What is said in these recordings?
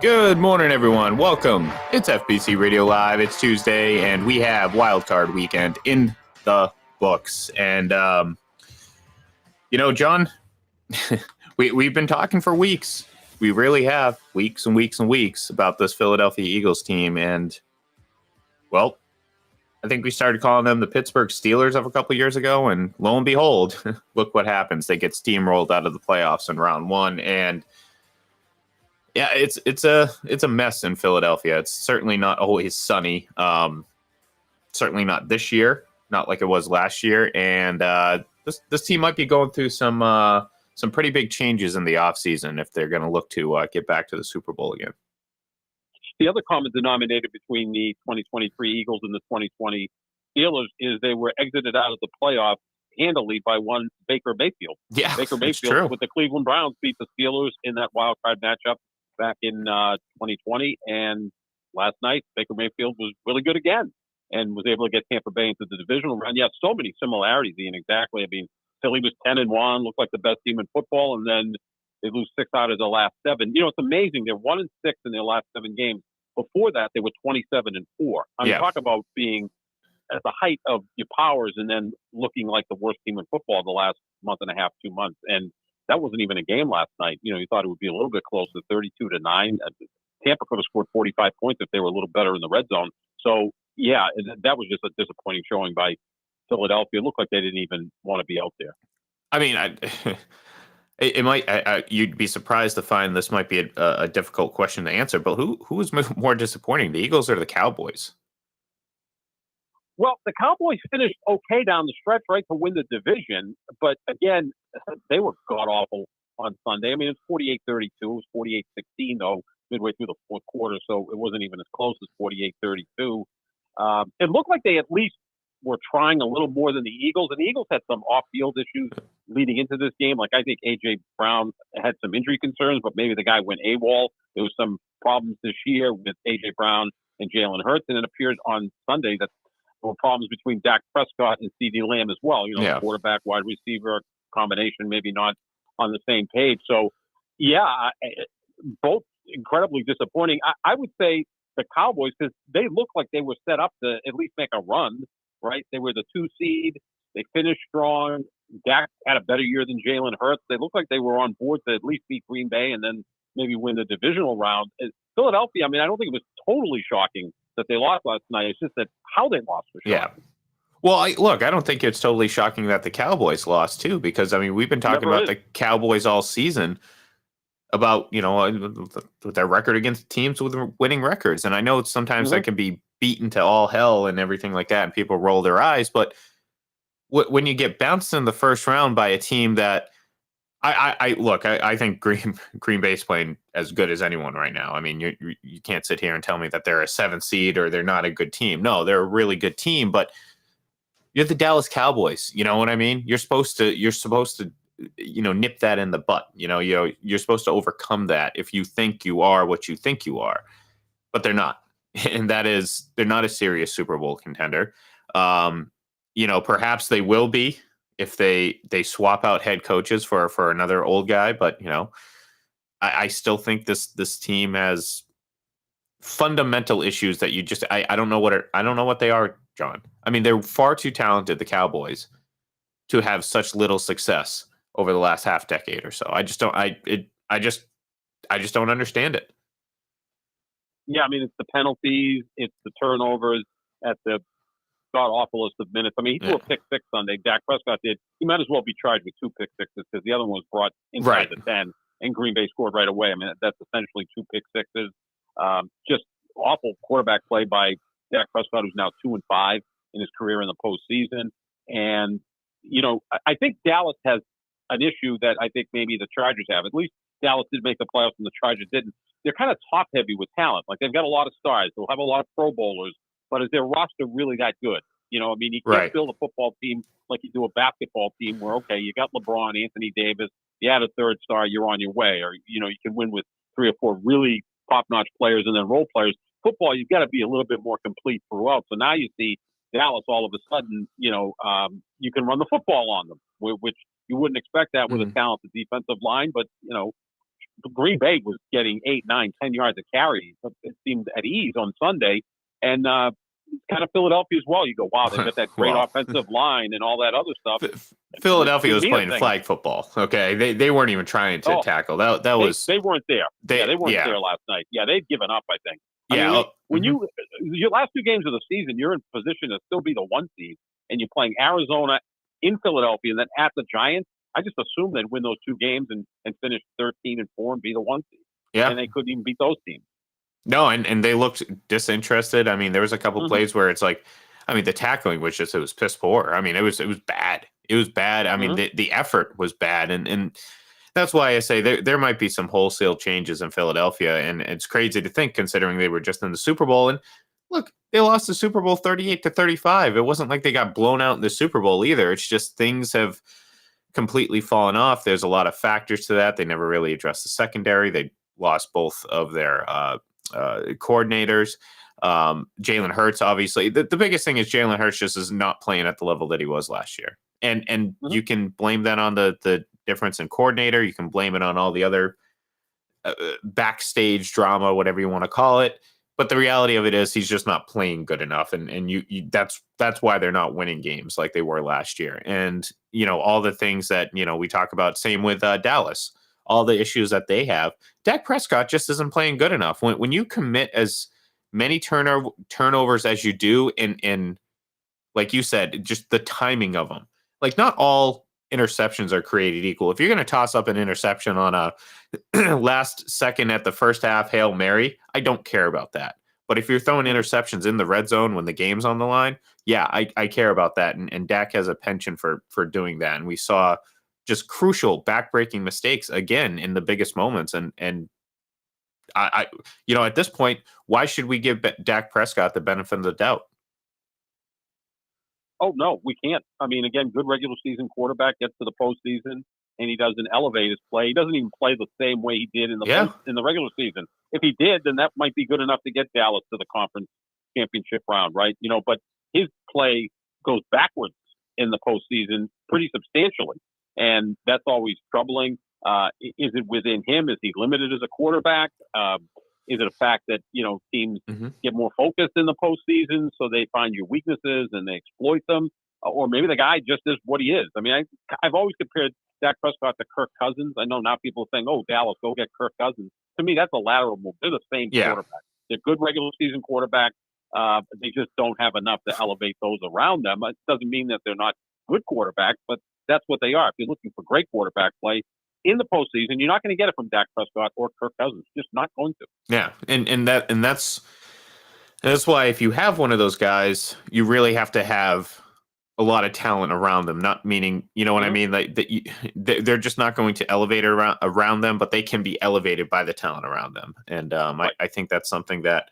Good morning, everyone. Welcome. It's FBC Radio Live. It's Tuesday, and we have Wildcard Weekend in the books. And, John, we've been talking for weeks. We really have weeks and weeks and weeks about this Philadelphia Eagles team. And, well, I think we started calling them the Pittsburgh Steelers of a couple years ago. And lo and behold, look what happens. They get steamrolled out of the playoffs in round one. And yeah, it's a mess in Philadelphia. It's certainly not always sunny. Certainly not this year, not like it was last year. And this team might be going through some pretty big changes in the offseason if they're going to look to get back to the Super Bowl again. The other common denominator between the 2023 Eagles and the 2020 Steelers is they were exited out of the playoffs handily by one Baker Mayfield. Yeah, Baker Mayfield with the Cleveland Browns beat the Steelers in that wild card matchup back in 2020, and last night Baker Mayfield was really good again and was able to get Tampa Bay into the divisional round. Yeah, so many similarities, Ian. Exactly. I mean, Philly was 10-1, looked like the best team in football, and then they lose 6 out of the last 7. You know, it's amazing. They're 1-6 in their last 7 games. Before that, they were 27-4. I mean, talk about being at the height of your powers and then looking like the worst team in football the last month and a half, 2 months. And that wasn't even a game last night. You know, you thought it would be a little bit closer, 32-9. Tampa could have scored 45 points if they were a little better in the red zone. So, yeah, that was just a disappointing showing by Philadelphia. It looked like they didn't even want to be out there. I mean, it might. You'd be surprised to find this might be a difficult question to answer. But who was more disappointing, the Eagles or the Cowboys? Well, the Cowboys finished okay down the stretch, right, to win the division. But again, they were god-awful on Sunday. I mean, it's 48-32. It was 48-16, though, midway through the fourth quarter. So it wasn't even as close as 48-32. It looked like they at least were trying a little more than the Eagles. And the Eagles had some off-field issues leading into this game. Like, I think A.J. Brown had some injury concerns, but maybe the guy went AWOL. There was some problems this year with A.J. Brown and Jalen Hurts. And it appeared on Sunday that there were problems between Dak Prescott and CeeDee Lamb as well. You know, quarterback, wide receiver combination, maybe not on the same page. So, yeah, both incredibly disappointing. I would say the Cowboys, because they looked like they were set up to at least make a run, right? They were the 2 seed. They finished strong. Dak had a better year than Jalen Hurts. They looked like they were on board to at least beat Green Bay and then maybe win the divisional round. Philadelphia, I mean, I don't think it was totally shocking that they lost last night. It's just that how they lost was shocking. Yeah. Well, I don't think it's totally shocking that the Cowboys lost too, because I mean, we've been talking about the Cowboys all season about, you know, with their record against teams with winning records. And I know sometimes that can be beaten to all hell and everything like that, and people roll their eyes. But when you get bounced in the first round by a team that I think Green Bay's playing as good as anyone right now. I mean, you can't sit here and tell me that they're a 7th seed or they're not a good team. No, they're a really good team, but you're the Dallas Cowboys. You know what I mean? You're supposed to, nip that in the butt. You're supposed to overcome that if you think you are what you think you are, but they're not. And they're not a serious Super Bowl contender. Perhaps they will be if they swap out head coaches for another old guy. But, I still think this team has fundamental issues that I don't know what they are, John. I mean, they're far too talented, the Cowboys, to have such little success over the last half decade or so. I just don't understand it. Yeah, I mean, it's the penalties, it's the turnovers at the god-awfulest of minutes. I mean, he threw a pick 6 Sunday. Dak Prescott did. He might as well be charged with 2 pick 6s because the other one was brought inside the 10, and Green Bay scored right away. I mean, that's essentially 2 pick 6s. Just awful quarterback play by Dak Prescott, who's now 2-5 in his career in the postseason. And, I think Dallas has an issue that I think maybe the Chargers have. At least Dallas did make the playoffs and the Chargers didn't. They're kind of top-heavy with talent. Like, they've got a lot of stars. They'll have a lot of Pro Bowlers. But is their roster really that good? You can't build a football team like you do a basketball team where, okay, you got LeBron, Anthony Davis, you add a 3rd star, you're on your way. Or, you can win with 3 or 4 really top-notch players and then role players. Football, you've got to be a little bit more complete throughout. So now you see Dallas all of a sudden, you can run the football on them, which you wouldn't expect that with a talented defensive line. But, Green Bay was getting 8, 9, 10 yards of carry. It seemed at ease on Sunday. And kind of Philadelphia as well. You go, wow, they've got that great offensive line and all that other stuff. Philadelphia was playing flag football. Okay, they weren't even trying to tackle. They weren't there. They weren't there last night. Yeah, they'd given up, I think. When your last 2 games of the season, you're in position to still be the 1 seed, and you're playing Arizona in Philadelphia and then at the Giants. I just assumed they'd win those 2 games and finish 13-4 and be the 1 seed. Yeah, and they couldn't even beat those teams. No, and they looked disinterested. I mean, there was a couple plays where it's like, I mean, the tackling was just, it was piss poor. I mean, it was bad. It was bad. I mean, the effort was bad, and that's why I say there might be some wholesale changes in Philadelphia, and it's crazy to think considering they were just in the Super Bowl. And look, they lost the Super Bowl 38-35. It wasn't like they got blown out in the Super Bowl either. It's just things have completely fallen off. There's a lot of factors to that. They never really addressed the secondary. They lost both of their coordinators. Jalen Hurts, obviously, the biggest thing is Jalen Hurts just is not playing at the level that he was last year, and you can blame that on the difference in coordinator. You can blame it on all the other backstage drama, whatever you want to call it. But the reality of it is he's just not playing good enough, and you that's why they're not winning games like they were last year. And all the things that we talk about. Same with Dallas. All the issues that they have. Dak Prescott just isn't playing good enough. When you commit as many turnovers as you do, in like you said, just the timing of them. Like, not all interceptions are created equal. If you're going to toss up an interception on a last second at the first half Hail Mary, I don't care about that. But if you're throwing interceptions in the red zone when the game's on the line, yeah, I care about that. And Dak has a penchant for doing that. And we saw just crucial backbreaking mistakes again in the biggest moments. And I at this point, why should we give Dak Prescott the benefit of the doubt? Oh, no, we can't. I mean, again, good regular season quarterback gets to the postseason and he doesn't elevate his play. He doesn't even play the same way he did in the regular season. If he did, then that might be good enough to get Dallas to the conference championship round, right? But his play goes backwards in the postseason pretty substantially. And that's always troubling. Is it within him? Is he limited as a quarterback? Is it a fact that, teams get more focused in the postseason, so they find your weaknesses and they exploit them? Or maybe the guy just is what he is. I mean, I've always compared Dak Prescott to Kirk Cousins. I know now people are saying, oh, Dallas, go get Kirk Cousins. To me, that's a lateral move. They're the same quarterback. They're good regular season quarterbacks. They just don't have enough to elevate those around them. It doesn't mean that they're not good quarterbacks, but that's what they are. If you're looking for great quarterback play in the postseason, you're not going to get it from Dak Prescott or Kirk Cousins. Just not going to. Yeah, and that's why if you have one of those guys, you really have to have a lot of talent around them. Not meaning, what I mean, like they're just not going to elevate around them, but they can be elevated by the talent around them. And I think that's something that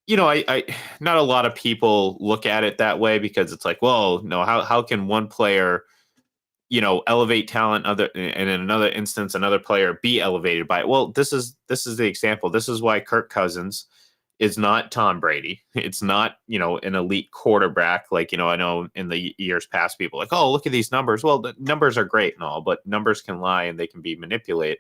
I not a lot of people look at it that way, because it's like, well, no, how can one player elevate talent, and in another instance another player be elevated by it? Well, this is the example. This is why Kirk Cousins is not Tom Brady. It's not an elite quarterback. Like, I know in the years past people like, oh, look at these numbers. Well, the numbers are great and all, but numbers can lie and they can be manipulated.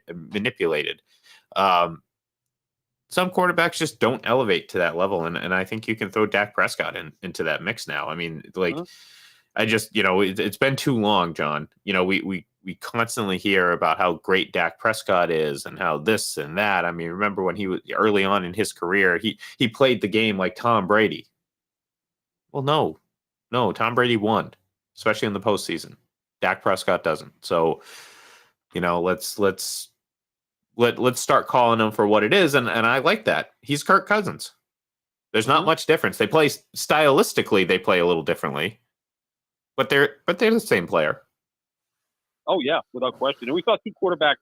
Some quarterbacks just don't elevate to that level, and I think you can throw Dak Prescott into that mix now. I mean, like, I just, it's been too long, John. We constantly hear about how great Dak Prescott is and how this and that. I mean, remember when he was early on in his career, he played the game like Tom Brady. Well, no, Tom Brady won, especially in the postseason. Dak Prescott doesn't. So, let's start calling him for what it is. And I like that. He's Kirk Cousins. There's not much difference. They play stylistically, they play a little differently. But they're the same player. Oh, yeah, without question. And we saw 2 quarterbacks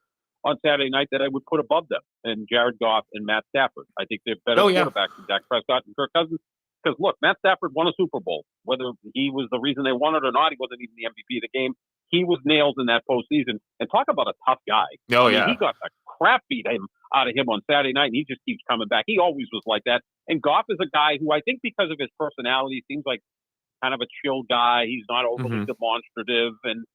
on Saturday night that I would put above them, and Jared Goff and Matt Stafford. I think they're better quarterbacks than Dak Prescott and Kirk Cousins. Because, look, Matt Stafford won a Super Bowl. Whether he was the reason they won it or not, he wasn't even the MVP of the game. He was nailed in that postseason. And talk about a tough guy. Oh, He got the crap beat out of him on Saturday night, and he just keeps coming back. He always was like that. And Goff is a guy who I think because of his personality seems like kind of a chill guy. He's not overly demonstrative, and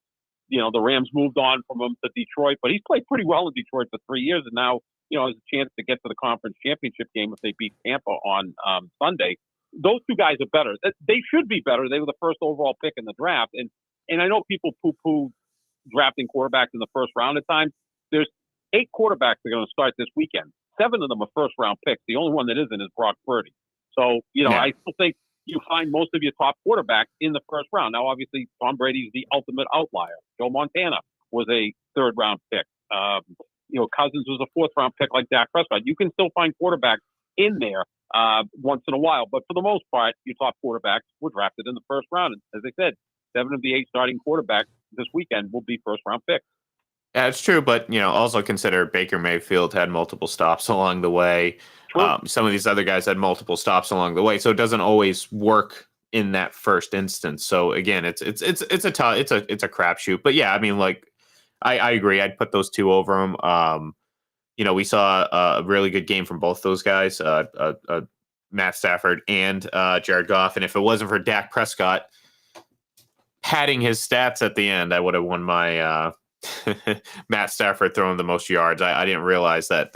the Rams moved on from him to Detroit, but he's played pretty well in Detroit for 3 years, and now has a chance to get to the conference championship game if they beat Tampa on Sunday. Those two guys are better. They should be better. They were the first overall pick in the draft, and I know people poo-poo drafting quarterbacks in the first round at times. There's 8 quarterbacks that are going to start this weekend. 7 of them are first-round picks. The only one that isn't is Brock Purdy. So, I still think you find most of your top quarterbacks in the first round. Now, obviously, Tom Brady's the ultimate outlier. Joe Montana was a third-round pick. Cousins was a fourth-round pick like Dak Prescott. You can still find quarterbacks in there once in a while. But for the most part, your top quarterbacks were drafted in the first round. And as I said, 7 of the 8 starting quarterbacks this weekend will be first-round picks. Yeah, it's true, but also consider Baker Mayfield had multiple stops along the way. Some of these other guys had multiple stops along the way, so it doesn't always work in that first instance. So again, it's a crapshoot. But yeah, I mean, like I agree. I'd put those 2 over them. We saw a really good game from both those guys, Matt Stafford and Jared Goff. And if it wasn't for Dak Prescott padding his stats at the end, I would have won my Matt Stafford throwing the most yards. I didn't realize that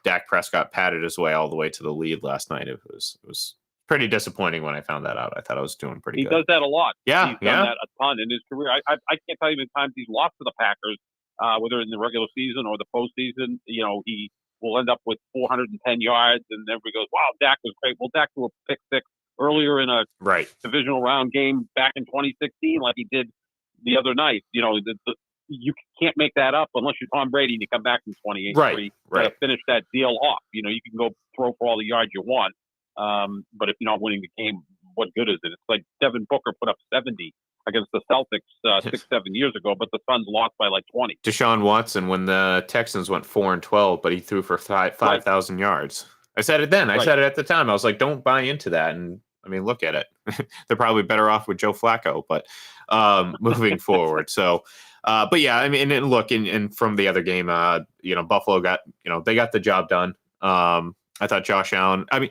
Dak Prescott padded his way all the way to the lead last night. It was pretty disappointing when I found that out. I thought I was doing pretty good. He does that a lot. Yeah, he's done that a ton in his career. I can't tell you how many times he's lost to the Packers, whether in the regular season or the postseason. He will end up with 410 yards, and everybody goes, "Wow, Dak was great." Well, Dak threw a pick 6 earlier in a divisional round game back in 2016, like he did the other night. You can't make that up unless you're Tom Brady and you come back from 28-3 to finish that deal off. You can go throw for all the yards you want, but if you're not winning the game, what good is it? It's like Devin Booker put up 70 against the Celtics 6-7 years ago, but the Suns lost by like 20. Deshaun Watson when the Texans went 4-12, but he threw for 5,000 yards. I said it then. I said it at the time. I was like, don't buy into that. And I mean, look at it. They're probably better off with Joe Flacco, but moving forward. So, but yeah, I mean, and look, and from the other game, Buffalo got, they got the job done. I thought Josh Allen, I mean,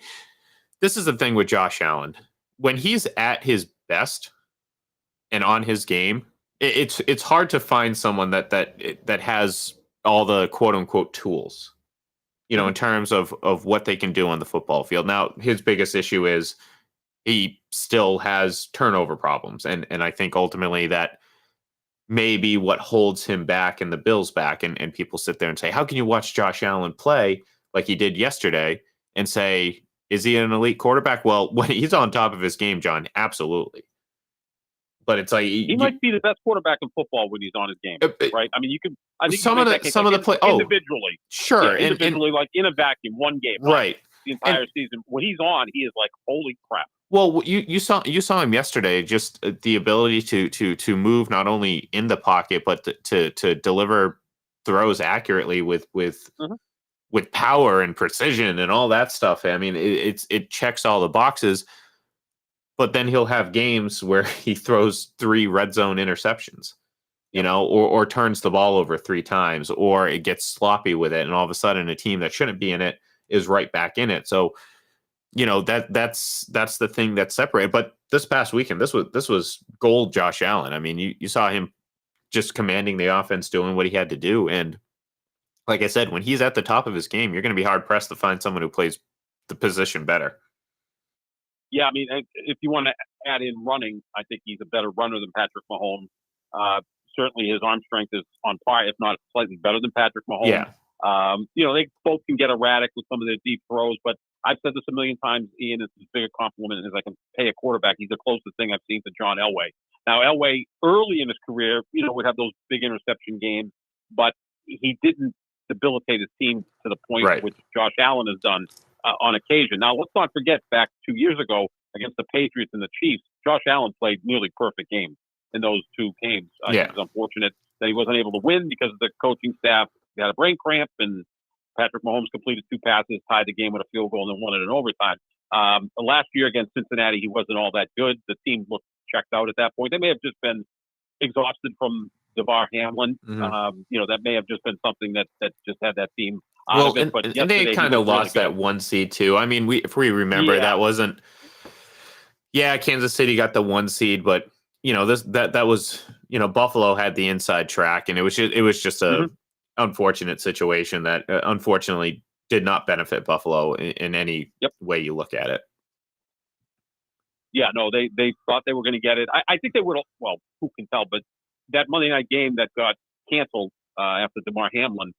this is the thing with Josh Allen. When he's at his best and on his game, it's hard to find someone that has all the quote unquote tools, in terms of what they can do on the football field. Now, his biggest issue is he still has turnover problems. And I think ultimately that may be what holds him back and the Bills back. And people sit there and say, how can you watch Josh Allen play like he did yesterday and say, is he an elite quarterback? Well, when he's on top of his game, John, absolutely. But it's like he might be the best quarterback in football when he's on his game, right? I mean, you could. I think some of the play individually, sure, individually, like in a vacuum, one game, right? The entire season. When he's on, he is like, holy crap. Well, you saw him yesterday. Just the ability to move not only in the pocket but to deliver throws accurately with power and precision and all that stuff. I mean, it checks all the boxes. But then he'll have games where he throws 3 red zone interceptions, or turns the ball over 3 times, or it gets sloppy with it, and all of a sudden a team that shouldn't be in it is right back in it. So, that's the thing that's separated. But this past weekend, this was gold Josh Allen. I mean, you saw him just commanding the offense, doing what he had to do. And like I said, when he's at the top of his game, you're going to be hard pressed to find someone who plays the position better. Yeah, I mean, if you want to add in running, I think he's a better runner than Patrick Mahomes. Certainly his arm strength is on par, if not slightly better than Patrick Mahomes. Yeah. They both can get erratic with some of their deep throws, but I've said this a million times, Ian, it's as big a compliment as I can pay a quarterback. He's the closest thing I've seen to John Elway. Now, Elway, early in his career, would have those big interception games, but he didn't debilitate his team to the point which Josh Allen has done on occasion. Now, let's not forget, back 2 years ago against the Patriots and the Chiefs, Josh Allen played nearly perfect games in those 2 games. It was unfortunate that he wasn't able to win because the coaching staff had a brain cramp, and Patrick Mahomes completed 2 passes, tied the game with a field goal, and then won it in overtime. Last year against Cincinnati, he wasn't all that good. The team looked checked out at that point. They may have just been exhausted from DeVar Hamlin. That may have just been something that just had that team. And they kind of lost that 1 seed too. I mean, if we remember, that wasn't. Yeah, Kansas City got the 1 seed, but that was Buffalo had the inside track, and it was just a unfortunate situation that unfortunately did not benefit Buffalo in any way you look at it. Yeah, no, they thought they were going to get it. I think they would. Well, who can tell? But that Monday night game that got canceled after DeMar Hamlin,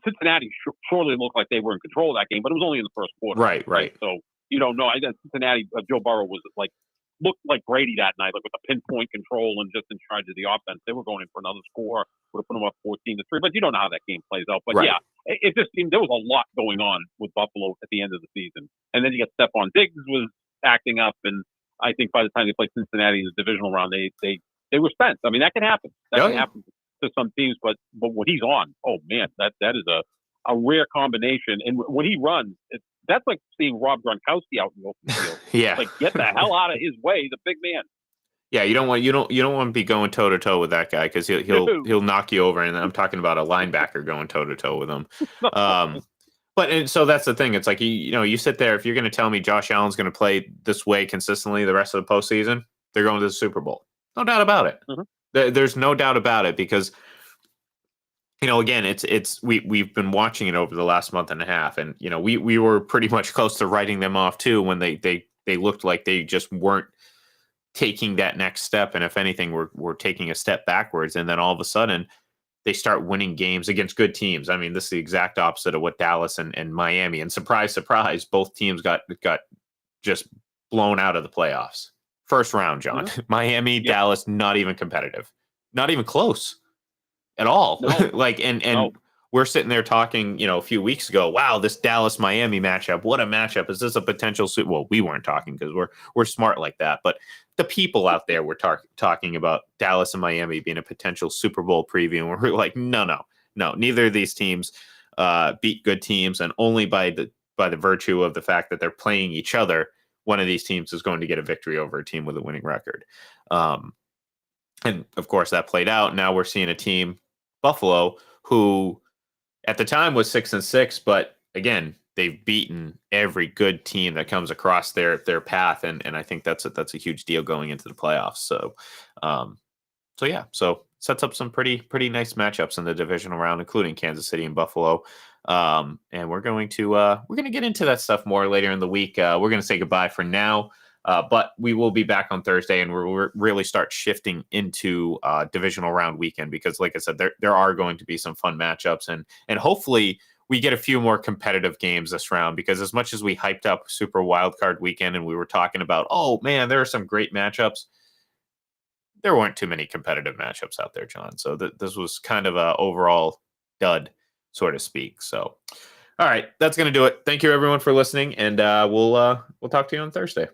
Cincinnati surely looked like they were in control of that game, but it was only in the first quarter. Right. So you don't know. I guess Cincinnati, Joe Burrow was looked like Brady that night, like with the pinpoint control and just in charge of the offense. They were going in for another score, would have put them up 14-3. But you don't know how that game plays out. But yeah, it just seemed there was a lot going on with Buffalo at the end of the season, and then you got Stephon Diggs was acting up, and I think by the time they played Cincinnati in the divisional round, they were spent. I mean, that can happen. That can happen to some teams, but when he's on, oh man, that is a rare combination. And when he runs, that's like seeing Rob Gronkowski out in the open field. Yeah, like get the hell out of his way, the big man. Yeah, you don't want to be going toe to toe with that guy because he'll knock you over. And I'm talking about a linebacker going toe to toe with him. But so that's the thing. It's like you sit there. If you're going to tell me Josh Allen's going to play this way consistently the rest of the postseason, they're going to the Super Bowl. No doubt about it. There's no doubt about it because again, we've been watching it over the last month and a half, and we were pretty much close to writing them off too when they looked like they just weren't taking that next step, and if anything, we're taking a step backwards, and then all of a sudden they start winning games against good teams. I mean, this is the exact opposite of what Dallas and Miami, and surprise, surprise, both teams got just blown out of the playoffs. First round, John. Miami, Dallas, not even competitive. Not even close at all. No. We're sitting there talking, a few weeks ago, wow, this Dallas-Miami matchup, what a matchup. Is this a potential well, we weren't talking because we're smart like that, but the people out there were talking about Dallas and Miami being a potential Super Bowl preview, and we're like, no, neither of these teams beat good teams, and only by the virtue of the fact that they're playing each other, one of these teams is going to get a victory over a team with a winning record. And of course that played out. Now we're seeing a team, Buffalo, who at the time was 6-6, but again, they've beaten every good team that comes across their path, and I think that's a huge deal going into the playoffs. So sets up some pretty nice matchups in the divisional round, including Kansas City and Buffalo. And we're going to get into that stuff more later in the week. We're going to say goodbye for now. But we will be back on Thursday, and we'll really start shifting into divisional round weekend because, like I said, there are going to be some fun matchups, and hopefully we get a few more competitive games this round because as much as we hyped up Super Wildcard Weekend and we were talking about, oh man, there are some great matchups, there weren't too many competitive matchups out there, John. So this was kind of a overall dud, so to speak. So, all right, that's going to do it. Thank you everyone for listening, and we'll talk to you on Thursday.